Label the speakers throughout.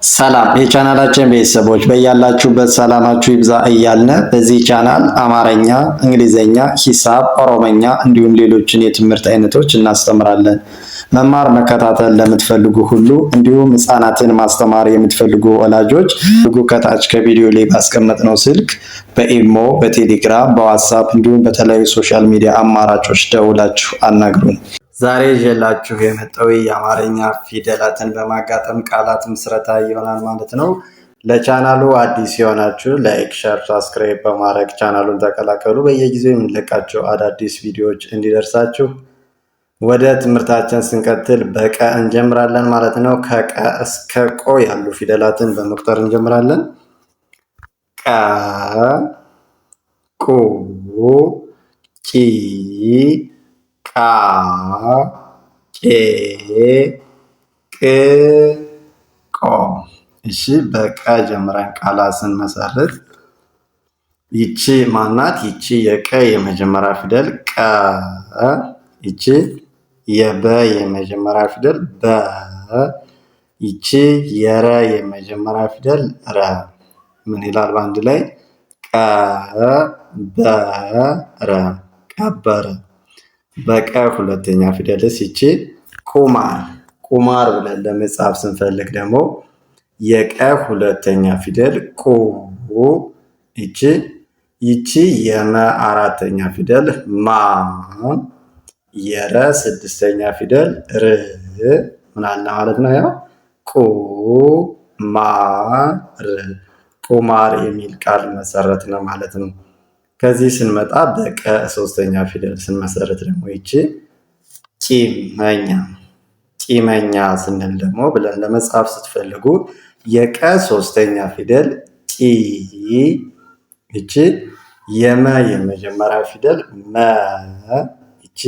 Speaker 1: ሰላም የቻናላችን ቤተሰቦች በያላችሁበት ሰላማችሁ ይብዛ እያልን በዚህ ቻናል አማርኛ፣ እንግሊዘኛ፣ ሂሳብ፣ ኦሮሞኛ እንዲሁም ሌሎችን የትምህርት አይነቶች እናስተምራለን። መማር መከታተል ለምትፈልጉ ሁሉ እንዲሁም ህፃናትን ማስተማር የምትፈልጉ ወላጆች ከታች ከቪዲዮ ላይ ባስቀመጥነው ስልክ በኢሞ፣ በቴሌግራም፣ በዋትሳፕ እንዲሁም በተለያዩ ሶሻል ሚዲያ አማራጮች ደውላችሁ አናግሩን። ዛሬ ይዤላችሁ የመጣው የአማርኛ ፊደላትን በማጋጠም ቃላት ምስረታ ይሆናል ማለት ነው። ለቻናሉ አዲስ የሆናችሁ ላይክ፣ ሼር፣ ሰብስክራይብ በማድረግ ቻናሉን ተቀላቀሉ። በየጊዜው የምንለቃቸው አዳዲስ ቪዲዮዎች እንዲደርሳችሁ። ወደ ትምህርታችን ስንቀጥል በቀ እንጀምራለን ማለት ነው። ከቀ እስከ ቆ ያሉ ፊደላትን በመቁጠር እንጀምራለን። ቀ፣ ቁ፣ ቂ፣ ቃ፣ ቄ፣ ቅ፣ ቆ። እሺ በቀ ጀምረን ቃላት ስንመሰርት ይቺ ማናት? ይቺ የቀ የመጀመሪያ ፊደል ቀ፣ ይቺ የበ የመጀመሪያ ፊደል በ፣ ይቺ የረ የመጀመሪያ ፊደል ረ። ምን ይላል በአንድ ላይ? ቀበረ፣ ቀበረ። በቀ ሁለተኛ ፊደልስ ይቺ ቁማር፣ ቁማር ብለን ለመጻፍ ስንፈልግ ደግሞ የቀ ሁለተኛ ፊደል ቁ፣ ይቺ የመ አራተኛ ፊደል ማ፣ የረ ስድስተኛ ፊደል ር። ምን አለ ማለት ነው? ያው ቁማር፣ ቁማር የሚል ቃል መሰረት ነው ማለት ነው። ከዚህ ስንመጣ በቀ ሶስተኛ ፊደል ስንመሰረት ደግሞ ይቺ ቂመኛ፣ ቂመኛ ስንል ደግሞ ብለን ለመጻፍ ስትፈልጉ የቀ ሶስተኛ ፊደል ቂ፣ ይቺ የመ የመጀመሪያ ፊደል መ፣ ይቺ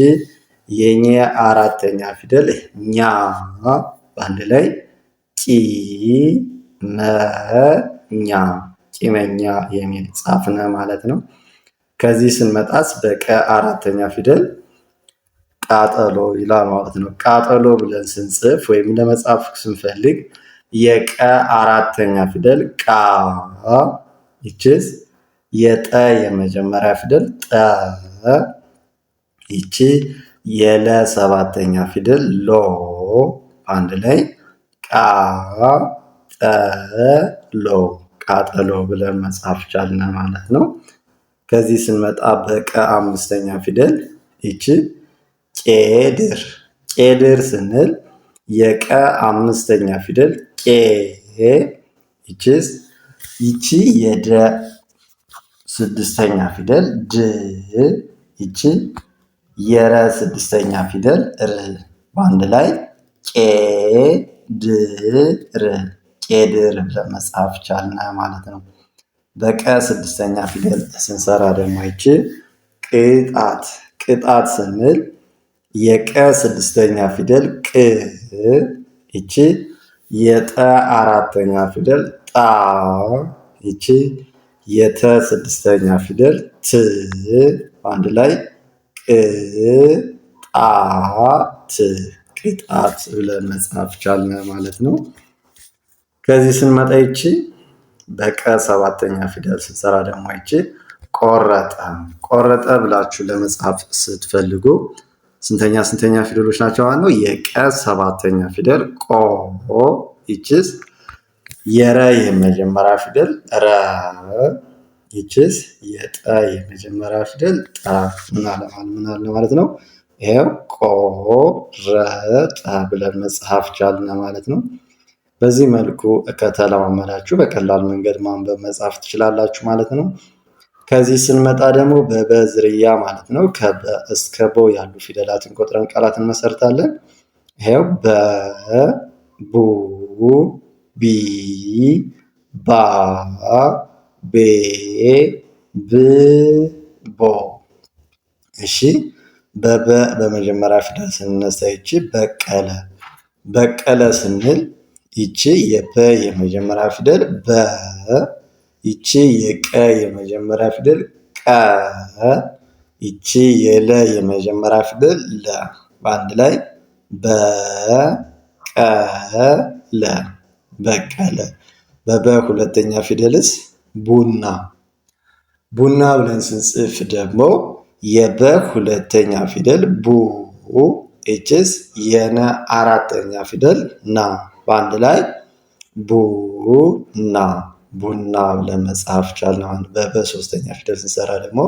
Speaker 1: የኘ አራተኛ ፊደል ኛ፣ በአንድ ላይ ቂመኛ፣ ቂመኛ የሚል ጻፍነ ማለት ነው። ከዚህ ስንመጣስ በቀ አራተኛ ፊደል ቃጠሎ ይላል ማለት ነው። ቃጠሎ ብለን ስንጽፍ ወይም ለመጻፍ ስንፈልግ የቀ አራተኛ ፊደል ቃ፣ ይቺስ የጠ የመጀመሪያ ፊደል ጠ፣ ይቺ የለ ሰባተኛ ፊደል ሎ፣ አንድ ላይ ቃጠሎ፣ ቃጠሎ ብለን መጻፍ ቻልን ማለት ነው። ከዚህ ስንመጣ በቀ አምስተኛ ፊደል ይቺ ቄድር፣ ቄድር ስንል የቀ አምስተኛ ፊደል ቄ፣ ይቺ የደ ስድስተኛ ፊደል ድ፣ ይቺ የረ ስድስተኛ ፊደል ር፣ በአንድ ላይ ቄድር፣ ቄድር ብለን መጻፍ ቻልን ማለት ነው። በቀ ስድስተኛ ፊደል ስንሰራ ደግሞ ይቺ ቅጣት፣ ቅጣት ስንል የቀ ስድስተኛ ፊደል ቅ፣ ይቺ የጠ አራተኛ ፊደል ጣ፣ ይቺ የተ ስድስተኛ ፊደል ት፣ አንድ ላይ ቅጣት፣ ቅጣት ብለን መጻፍ ቻልን ማለት ነው። ከዚህ ስንመጣ ይቺ በቀ ሰባተኛ ፊደል ስንሰራ ደግሞ ይቺ ቆረጠ፣ ቆረጠ ብላችሁ ለመጻፍ ስትፈልጉ ስንተኛ ፊደሎች ናቸው ማለት ነው? የቀ ሰባተኛ ፊደል ቆ፣ ይቺስ የረ የመጀመሪያ ፊደል ረ፣ ይቺስ የጠ የመጀመሪያ ፊደል ጠ። ምን አለ ማለት ነው? ይሄው ቆረጠ ብለን መጻፍ ቻልን ማለት ነው። በዚህ መልኩ ከተለማመዳችሁ በቀላል መንገድ ማንበብ መጻፍ ትችላላችሁ ማለት ነው። ከዚህ ስንመጣ ደግሞ በበ ዝርያ ማለት ነው ከበ እስከ ቦ ያሉ ፊደላትን ቆጥረን ቃላት እንመሰርታለን። ይሄው በ፣ ቡ፣ ቢ፣ ባ፣ ቤ፣ ብ፣ ቦ። እሺ በበ በመጀመሪያ ፊደል ስንነሳ ይቺ በቀለ፣ በቀለ ስንል ይቺ የበ የመጀመሪያ ፊደል በ፣ ይቺ የቀ የመጀመሪለ ፊደል ቀ፣ ይቺ የለ የመጀመሪያ ፊደል ለ፣ በአንድ ላይ በቀለ፣ በቀለ። በበ ሁለተኛ ፊደልስ ቡና። ቡና ብለን ስንጽፍ ደግሞ የበ ሁለተኛ ፊደል ቡ፣ እችስ የነ አራተኛ ፊደል ና፣ በአንድ ላይ ቡና ቡና ብለን መጻፍ ቻልን። በበ ሶስተኛ ፊደል ስንሰራ ደግሞ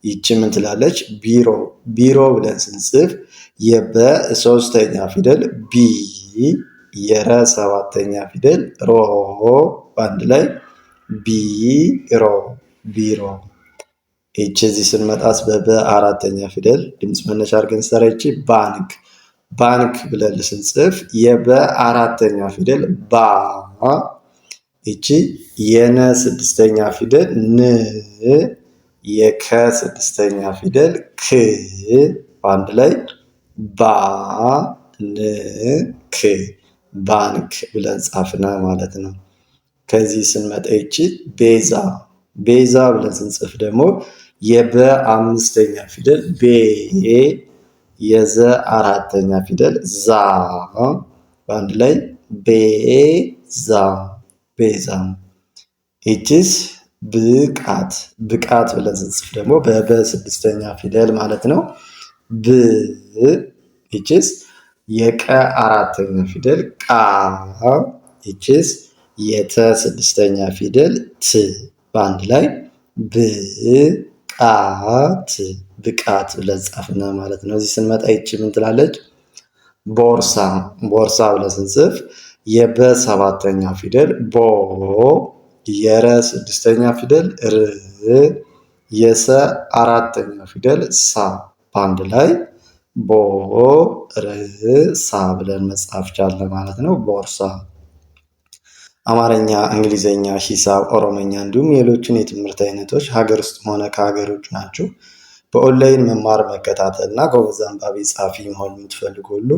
Speaker 1: ይቺ ምን ትላለች? ቢሮ። ቢሮ ብለን ስንጽፍ የበ ሶስተኛ ፊደል ቢ፣ የረ ሰባተኛ ፊደል ሮ፣ በአንድ ላይ ቢሮ ቢሮ። ይቺ እዚህ ስንመጣስ በበ አራተኛ ፊደል ድምፅ መነሻ አድርገን ስንሰራ ይቺ ባንክ። ባንክ ብለን ስንጽፍ የበ አራተኛ ፊደል ባ፣ ይቺ የነ ስድስተኛ ፊደል ን፣ የከ ስድስተኛ ፊደል ክ፣ በአንድ ላይ ባንክ ባንክ ብለን ጻፍነ ማለት ነው። ከዚህ ስንመጣ ይቺ ቤዛ። ቤዛ ብለን ስንጽፍ ደግሞ የበ አምስተኛ ፊደል ቤ፣ የዘ አራተኛ ፊደል ዛ፣ በአንድ ላይ ቤዛ ቤዛ። ይቺስ ብቃት። ብቃት ብለን ስንጽፍ ደግሞ በበ ስድስተኛ ፊደል ማለት ነው ብ፣ ይቺስ የቀ አራተኛ ፊደል ቃ፣ ይቺስ የተ ስድስተኛ ፊደል ት፣ በአንድ ላይ ብቃት ብቃት ብለን ጻፍነ ማለት ነው። እዚህ ስንመጣ ይቺ ምን ትላለች? ቦርሳ። ቦርሳ ብለን ስንጽፍ የበ ሰባተኛ ፊደል ቦ፣ የረ ስድስተኛ ፊደል ር፣ የሰ አራተኛ ፊደል ሳ፣ በአንድ ላይ ቦርሳ ብለን መጻፍ ቻለ ማለት ነው። ቦርሳ። አማርኛ፣ እንግሊዘኛ፣ ሂሳብ፣ ኦሮመኛ እንዲሁም ሌሎችን የትምህርት አይነቶች ሀገር ውስጥ ሆነ ከሀገር ውጭ ናቸው በኦንላይን መማር መከታተል እና ጎበዝ አንባቢ ጸሐፊ መሆን የምትፈልጉ ሁሉ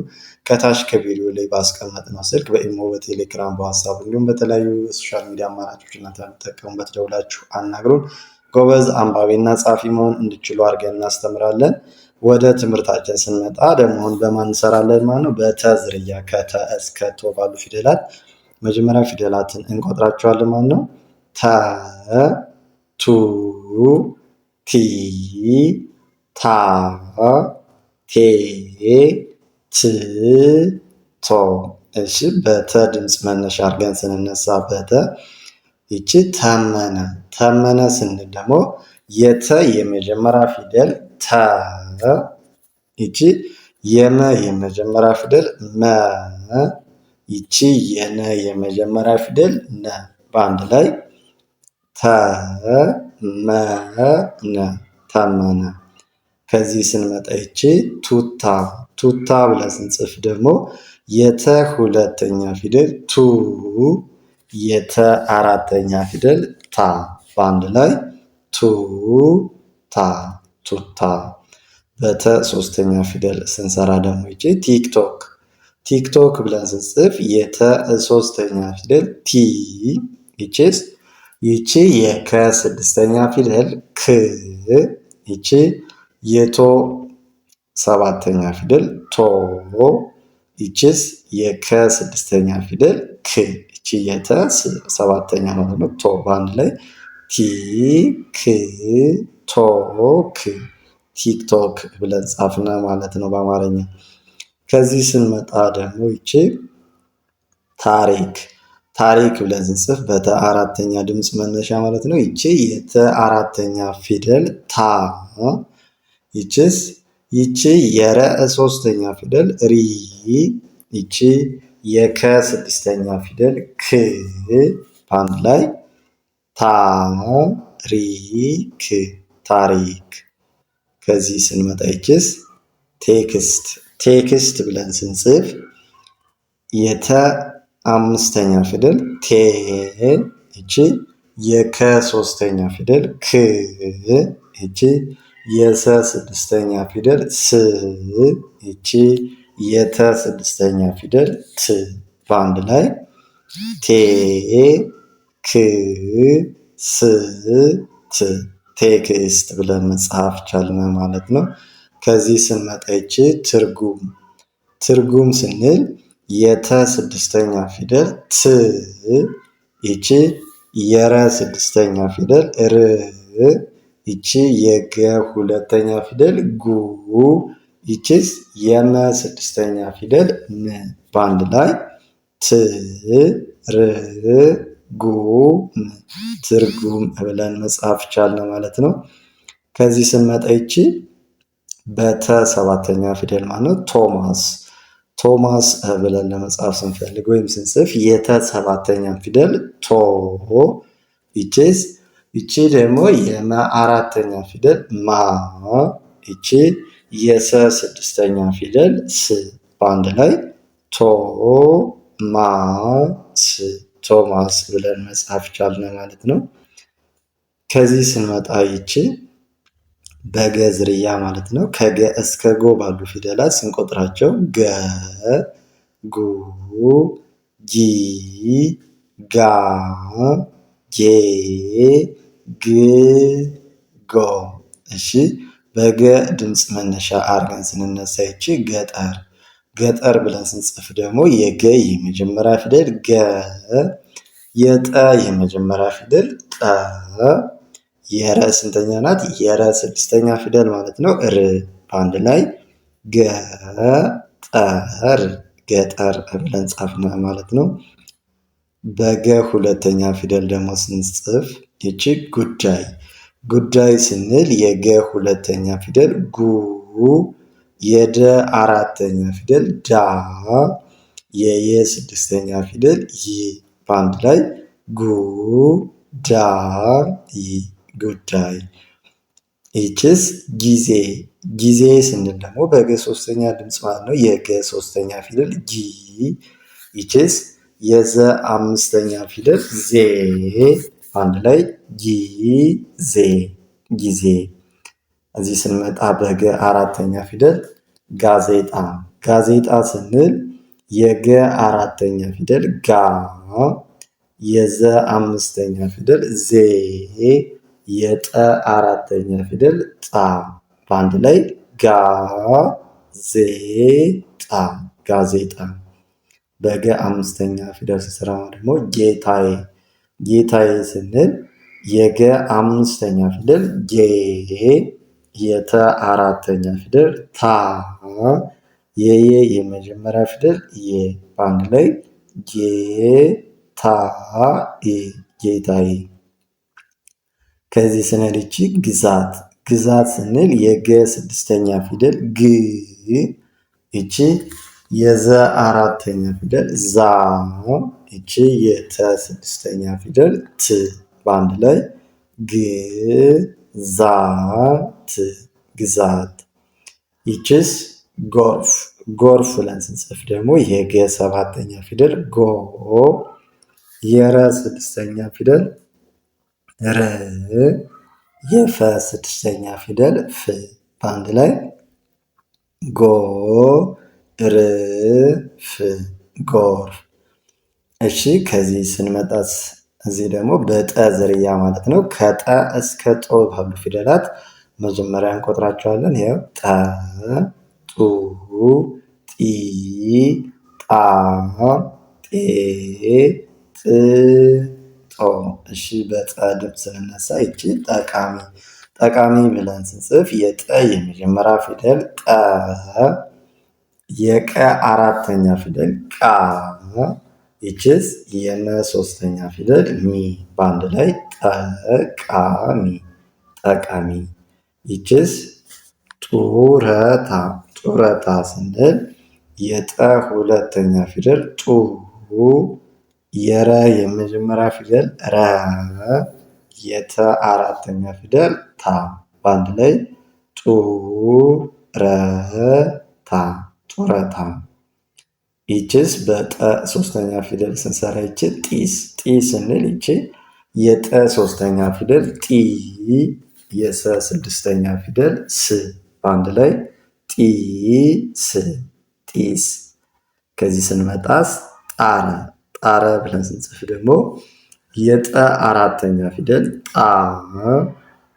Speaker 1: ከታች ከቪዲዮ ላይ ባስቀመጥነው ስልክ በኢሞ፣ በቴሌግራም፣ በዋትስአፕ እንዲሁም በተለያዩ ሶሻል ሚዲያ አማራጮች እናንተ የምትጠቀሙበት ደውላችሁ አናግሩን። ጎበዝ አንባቢና ጸሐፊ መሆን እንድችሉ አድርገን እናስተምራለን። ወደ ትምህርታችን ስንመጣ ደግሞ በማን እንሰራለን ማለት ነው? በተ ዝርያ ከተ እስከ ቶ ባሉ ፊደላት መጀመሪያ ፊደላትን እንቆጥራቸዋለን ማለት ነው። ተ፣ ቱ፣ ቲ፣ ታ፣ ቴ፣ ት፣ ቶ። እሺ በተ ድምፅ መነሻ አድርገን ስንነሳ በተ ይቺ ተመነ። ተመነ ስንል ደግሞ የተ የመጀመሪያ ፊደል ተ፣ ይቺ የመ የመጀመሪያ ፊደል መ፣ ይቺ የነ የመጀመሪያ ፊደል ነ፣ በአንድ ላይ ተመነ ተመነ። ከዚህ ስንመጣ ይቺ ቱታ። ቱታ ብለን ስንጽፍ ደግሞ የተ ሁለተኛ ፊደል ቱ፣ የተ አራተኛ ፊደል ታ፣ በአንድ ላይ ቱታ ቱታ። በተ ሶስተኛ ፊደል ስንሰራ ደግሞ ይቺ ቲክቶክ። ቲክቶክ ብለን ስንጽፍ የተ ሶስተኛ ፊደል ቲ፣ ይቺስ ይቺ የከ ስድስተኛ ፊደል ክ፣ ይቺ የቶ ሰባተኛ ፊደል ቶ፣ ይቺስ የከ ስድስተኛ ፊደል ክ፣ ይቺ የተ ሰባተኛ ማለት ነው ቶ፣ በአንድ ላይ ቲክቶክ ቲክቶክ ብለን ጻፍነ ማለት ነው በአማርኛ። ከዚህ ስንመጣ ደግሞ ይቺ ታሪክ። ታሪክ ብለን ስንጽፍ በተ አራተኛ ድምፅ መነሻ ማለት ነው። ይቺ የተ አራተኛ ፊደል ታ፣ ይቺስ ይቺ የረ ሶስተኛ ፊደል ሪ፣ ይቺ የከ ስድስተኛ ፊደል ክ፣ በአንድ ላይ ታሪክ ታሪክ። ከዚህ ስንመጣ ይቺስ ቴክስት። ቴክስት ብለን ስንጽፍ የተ አምስተኛ ፊደል ቴ፣ ይቺ የከ ሶስተኛ ፊደል ክ፣ ይቺ የሰ ስድስተኛ ፊደል ስ፣ ይቺ የተ ስድስተኛ ፊደል ት፣ በአንድ ላይ ቴ ክ ስ ት ቴክስት ብለን መጽሐፍ ቻልን ማለት ነው። ከዚህ ስንመጣ ይቺ ትርጉም። ትርጉም ስንል የተ ስድስተኛ ፊደል ት፣ ይቺ የረ ስድስተኛ ፊደል ር፣ ይቺ የገ ሁለተኛ ፊደል ጉ፣ ይቺስ የመ ስድስተኛ ፊደል ን፣ በአንድ ላይ ትርጉም ትርጉም ብለን መጻፍ ቻልን ማለት ነው። ከዚህ ስንመጣ ይቺ በተ ሰባተኛ ፊደል ማለት ቶማስ ቶማስ ብለን ለመጻፍ ስንፈልግ ወይም ስንጽፍ የተ ሰባተኛ ፊደል ቶ፣ ይቺ ደግሞ የመ አራተኛ ፊደል ማ፣ ይቺ የሰ ስድስተኛ ፊደል ስ፣ በአንድ ላይ ቶ ማ ስ ቶማስ ብለን መጻፍ ቻልን ማለት ነው። ከዚህ ስንመጣ ይቺ በገ ዝርያ ማለት ነው። ከገ እስከ ጎ ባሉ ፊደላት ስንቆጥራቸው ገ፣ ጉ፣ ጊ፣ ጋ፣ ጌ፣ ግ፣ ጎ። እሺ በገ ድምፅ መነሻ አድርገን ስንነሳ ይቺ ገጠር ገጠር ብለን ስንጽፍ ደግሞ የገ የመጀመሪያ ፊደል ገ፣ የጠ የመጀመሪያ ፊደል ጠ፣ የረ ስንተኛ ናት? የረ ስድስተኛ ፊደል ማለት ነው ር፣ በአንድ ላይ ገጠር ገጠር ብለን ጻፍን ማለት ነው። በገ ሁለተኛ ፊደል ደግሞ ስንጽፍ ይቺ ጉዳይ ጉዳይ ስንል የገ ሁለተኛ ፊደል ጉ፣ የደ አራተኛ ፊደል ዳ፣ የየ ስድስተኛ ፊደል ይ፣ በአንድ ላይ ጉ ዳ ይ ጉዳይ። ይችስ ጊዜ ጊዜ ስንል ደግሞ በገ ሶስተኛ ድምፅ ማለት ነው የገ ሶስተኛ ፊደል ጊ፣ ይችስ የዘ አምስተኛ ፊደል ዜ፣ በአንድ ላይ ጊዜ ጊዜ። እዚህ ስንመጣ በገ አራተኛ ፊደል ጋዜጣ ጋዜጣ ስንል የገ አራተኛ ፊደል ጋ፣ የዘ አምስተኛ ፊደል ዜ፣ የጠ አራተኛ ፊደል ጣ፣ በአንድ ላይ ጋ ዜ ጣ ጋዜጣ። በገ አምስተኛ ፊደል ስንሰራ ደግሞ ጌታዬ ጌታዬ ስንል የገ አምስተኛ ፊደል ጌ፣ የተ አራተኛ ፊደል ታ፣ የየ የመጀመሪያ ፊደል የ፣ በአንድ ላይ ጌታዬ ጌታዬ። ከዚህ ስንሄድ ይቺ ግዛት ግዛት ስንል የገ ስድስተኛ ፊደል ግ፣ ይቺ የዘ አራተኛ ፊደል ዛ፣ ይቺ የተ ስድስተኛ ፊደል ት፣ በአንድ ላይ ግዛት ግዛት። ይችስ ጎርፍ ጎርፍ ብለን ስንጽፍ ደግሞ የገ ሰባተኛ ፊደል ጎ፣ የረ ስድስተኛ ፊደል ረ፣ የፈ ስድስተኛ ፊደል ፍ፣ በአንድ ላይ ጎ ር ፍ ጎርፍ። እሺ ከዚህ ስንመጣስ እዚህ ደግሞ በጠ ዝርያ ማለት ነው። ከጠ እስከ ጦ ባሉ ፊደላት መጀመሪያ እንቆጥራቸዋለን። ይኸው ጠ፣ ጡ፣ ጢ፣ ጣ፣ ጤ፣ ጥ፣ ጦ። እሺ በጠ ድምፅ ስንነሳ ይቺ ጠቃሚ ጠቃሚ ብለን ስንጽፍ የጠ የመጀመሪያ ፊደል ጠ፣ የቀ አራተኛ ፊደል ቃ፣ ይችስ የመ ሶስተኛ ፊደል ሚ፣ በአንድ ላይ ጠቃሚ ጠቃሚ። ይችስ ጡረታ ጡረታ ስንል የጠ ሁለተኛ ፊደል ጡ፣ የረ የመጀመሪያ ፊደል ረ፣ የተ አራተኛ ፊደል ታ፣ በአንድ ላይ ጡረታ ጡረታ። ይችስ በጠ ሶስተኛ ፊደል ስንሰራ ይቺ ጢስ ጢስ ስንል ይቺ የጠ ሶስተኛ ፊደል ጢ፣ የሰ ስድስተኛ ፊደል ስ፣ በአንድ ላይ ጢስ ጢስ። ከዚህ ስንመጣስ ጣረ ጣረ ብለን ስንጽፍ ደግሞ የጠ አራተኛ ፊደል ጣ፣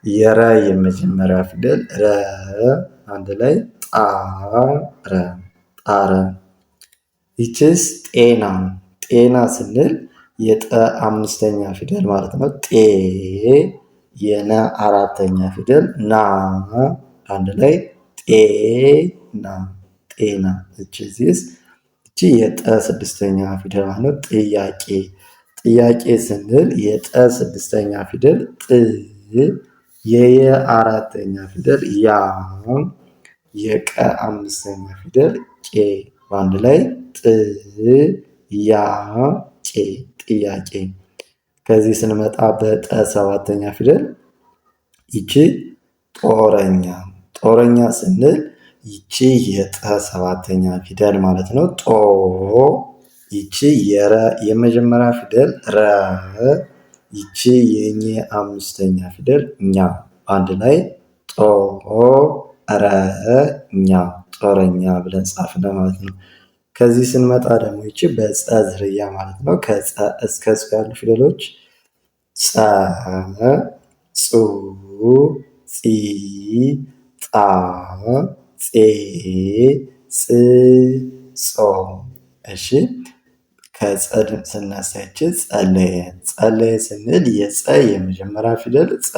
Speaker 1: የረ የመጀመሪያ ፊደል ረ፣ አንድ ላይ ጣረ ጣረ። ይችስ ጤና። ጤና ስንል የጠ አምስተኛ ፊደል ማለት ነው። ጤ የነ አራተኛ ፊደል ና አንድ ላይ ጤና ጤና። እቺ የጠ ስድስተኛ ፊደል ማለት ነው። ጥያቄ። ጥያቄ ስንል የጠ ስድስተኛ ፊደል ጥ የየ አራተኛ ፊደል ያ የቀ አምስተኛ ፊደል ቄ በአንድ ላይ ጥያቄ ጥያቄ። ከዚህ ስንመጣ በጠ ሰባተኛ ፊደል ይቺ ጦረኛ። ጦረኛ ስንል ይቺ የጠ ሰባተኛ ፊደል ማለት ነው። ጦ ይቺ የረ የመጀመሪያ ፊደል ረ ይቺ የኘ አምስተኛ ፊደል ኛ አንድ ላይ ጦረኛ ጦረኛ ብለን ጻፍን ማለት ነው። ከዚህ ስንመጣ ደግሞ ይቺ በፀ ዝርያ ማለት ነው። ከፀ እስከ ጸ ያሉ ፊደሎች ጸ ጹ ጺ ጻ ጼ ጽ ጾ። እሺ ከጸ ስናሳች ጸለየ። ጸለየ ስንል የጸ የመጀመሪያ ፊደል ጸ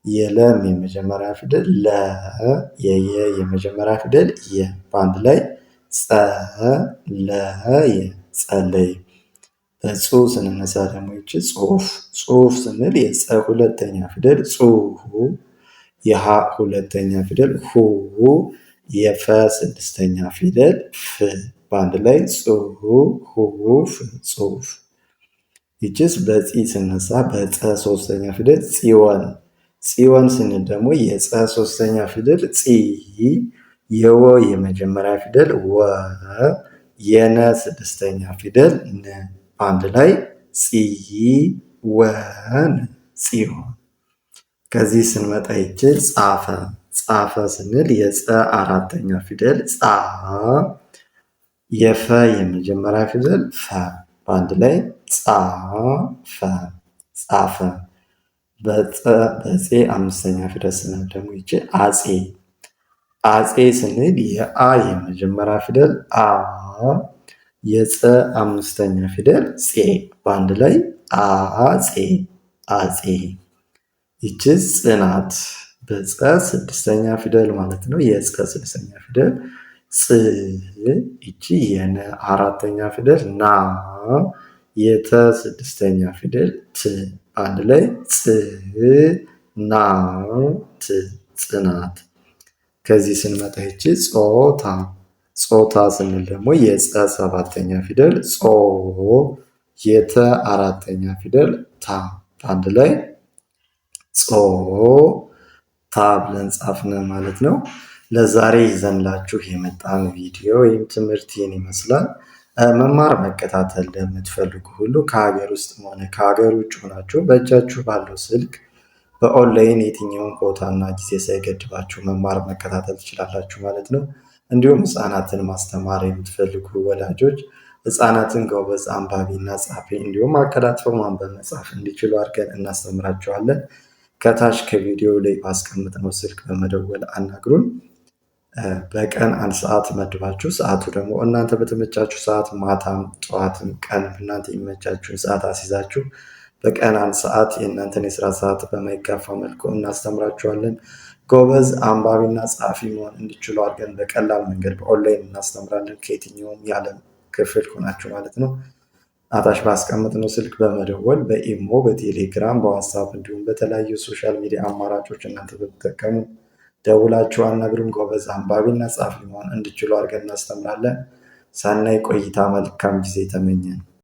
Speaker 1: የለም የመጀመሪያ ፊደል ለ የየ የመጀመሪያ ፊደል የ በአንድ ላይ ጸለየ ጸለየ። በጹ ስንነሳ ደግሞ ይቺ ጽሁፍ። ጽሁፍ ስንል የጸ ሁለተኛ ፊደል ጹ የሃ ሁለተኛ ፊደል ሁ የፈ ስድስተኛ ፊደል ፍ በአንድ ላይ ጽሁፍ ጽሁፍ። ይችስ በጺ ስነሳ በጸ ሶስተኛ ፊደል ጽዮን። ጽዮን ስንል ደግሞ የጸ ሶስተኛ ፊደል ጺ የወ የመጀመሪያ ፊደል ወ የነ ስድስተኛ ፊደል ን በአንድ ላይ ጽወን ጽዮን። ከዚህ ስንመጣ ይቺ ጻፈ። ጻፈ ስንል የጸ አራተኛ ፊደል ጻ የፈ የመጀመሪያ ፊደል ፈ በአንድ ላይ ጻፈ ጻፈ። በጸ አምስተኛ ፊደል ስንል ደግሞ ይቺ አጼ። አጼ ስንል የአ የመጀመሪያ ፊደል አ የጸ አምስተኛ ፊደል ጼ በአንድ ላይ አጼ አጼ። ይቺስ ጽናት። በጸ ስድስተኛ ፊደል ማለት ነው። የጸ ስድስተኛ ፊደል ጽ ይቺ የነ አራተኛ ፊደል ና የተ ስድስተኛ ፊደል ት አንድ ላይ ጽናት ጽናት። ከዚህ ስንመጣ ይቺ ጾታ። ጾታ ስንል ደግሞ የጸ ሰባተኛ ፊደል ጾ የተ አራተኛ ፊደል ታ አንድ ላይ ጾታ ብለን ጻፍን ማለት ነው። ለዛሬ ይዘንላችሁ የመጣን ቪዲዮ ወይም ትምህርት ይህን ይመስላል። መማር መከታተል ለምትፈልጉ ሁሉ ከሀገር ውስጥም ሆነ ከሀገር ውጭ ሆናችሁ በእጃችሁ ባለው ስልክ በኦንላይን የትኛውን ቦታና ጊዜ ሳይገድባችሁ መማር መከታተል ትችላላችሁ ማለት ነው። እንዲሁም ህፃናትን ማስተማር የምትፈልጉ ወላጆች ህፃናትን ጎበዝ አንባቢና ጻፊ እንዲሁም አቀላጥፈው ማንበብ መጻፍ እንዲችሉ አድርገን እናስተምራቸዋለን። ከታች ከቪዲዮ ላይ ባስቀመጥነው ስልክ በመደወል አናግሩን። በቀን 1 ሰዓት መድባችሁ ሰዓቱ ደግሞ እናንተ በተመቻችሁ ሰዓት ማታም ጠዋትም ቀንም እናንተ የሚመቻችሁን ሰዓት አስይዛችሁ በቀን 1 ሰዓት የእናንተን የስራ ሰዓት በማይጋፋ መልኩ እናስተምራችኋለን። ጎበዝ አንባቢና ጸሐፊ መሆን እንዲችሉ አድርገን በቀላል መንገድ በኦንላይን እናስተምራለን። ከየትኛውም የዓለም ክፍል ሆናችሁ ማለት ነው። አታች ባስቀመጥነው ስልክ በመደወል በኢሞ፣ በቴሌግራም፣ በዋትስአፕ እንዲሁም በተለያዩ ሶሻል ሚዲያ አማራጮች እናንተ በተጠቀሙ ደውላችሁ አናግሩን። ጎበዝ አንባቢና ጸሐፊ መሆን እንዲችሉ አድርገን እናስተምራለን። ሰናይ ቆይታ፣ መልካም ጊዜ ተመኘን።